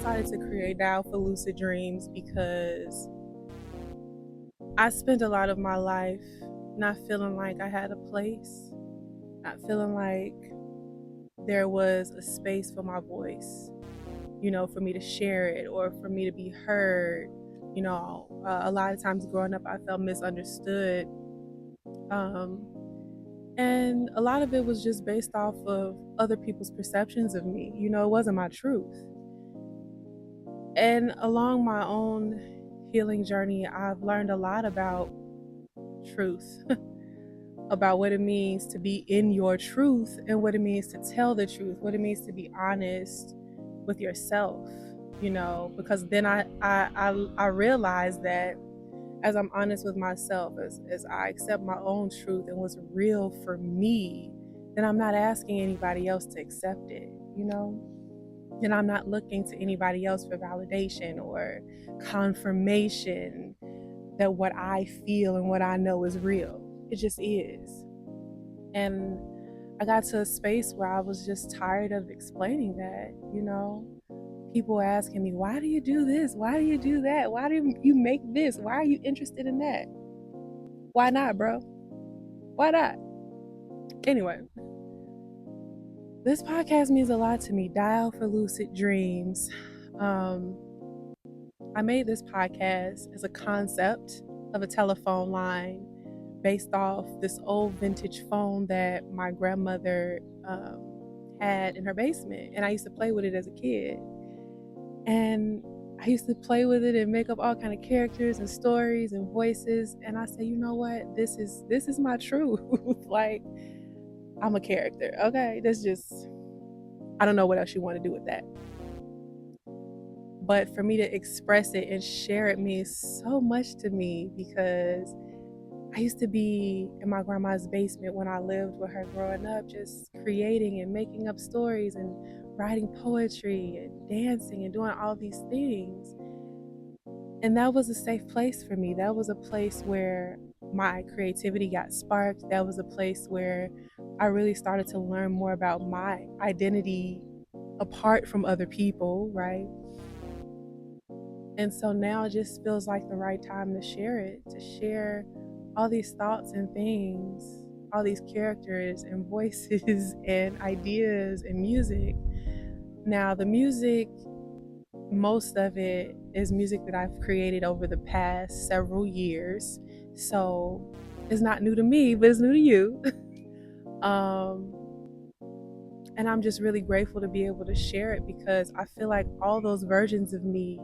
decided to create Dial for Lucid Dreams because I spent a lot of my life not feeling like I had a place, not feeling like there was a space for my voice, for me to share it or for me to be heard. A lot of times growing up, I felt misunderstood. And a lot of it was just based off of other people's perceptions of me. It wasn't my truth. And along my own healing journey, I've learned a lot about truth, about what it means to be in your truth and what it means to tell the truth, what it means to be honest with yourself, because then I realized that as I'm honest with myself, as I accept my own truth and what's real for me, then I'm not asking anybody else to accept it, and I'm not looking to anybody else for validation or confirmation that what I feel and what I know is real. It just is. And I got to a space where I was just tired of explaining that, people asking me, why do you do this? Why do you do that? Why do you make this? Why are you interested in that? Why not, bro? Why not? Anyway, this podcast means a lot to me. Dial for Lucid Dreams. I made this podcast as a concept of a telephone line based off this old vintage phone that my grandmother had in her basement. And I used to play with it as a kid. And I used to play with it and make up all kind of characters and stories and voices. And I said, you know what? This is my truth. Like, I'm a character. Okay. I don't know what else you want to do with that. But for me to express it and share it means so much to me, because I used to be in my grandma's basement when I lived with her growing up, just creating and making up stories and writing poetry and dancing and doing all these things. And that was a safe place for me. That was a place where my creativity got sparked. That was a place where I really started to learn more about my identity apart from other people, right? And so now it just feels like the right time to share it, to share all these thoughts and things, all these characters and voices and ideas and music. Now, the music, most of it is music that I've created over the past several years. So it's not new to me, but it's new to you. And I'm just really grateful to be able to share it, because I feel like all those versions of me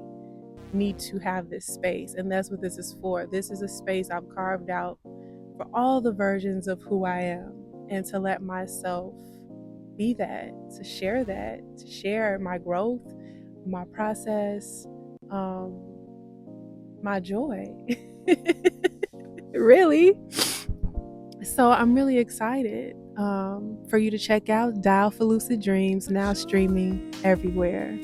need to have this space, and that's what this is for. This is a space I've carved out for all the versions of who I am, and to let myself be that, to share my growth, my process, my joy. Really. So I'm really excited for you to check out Dial for Lucid Dreams, now streaming everywhere.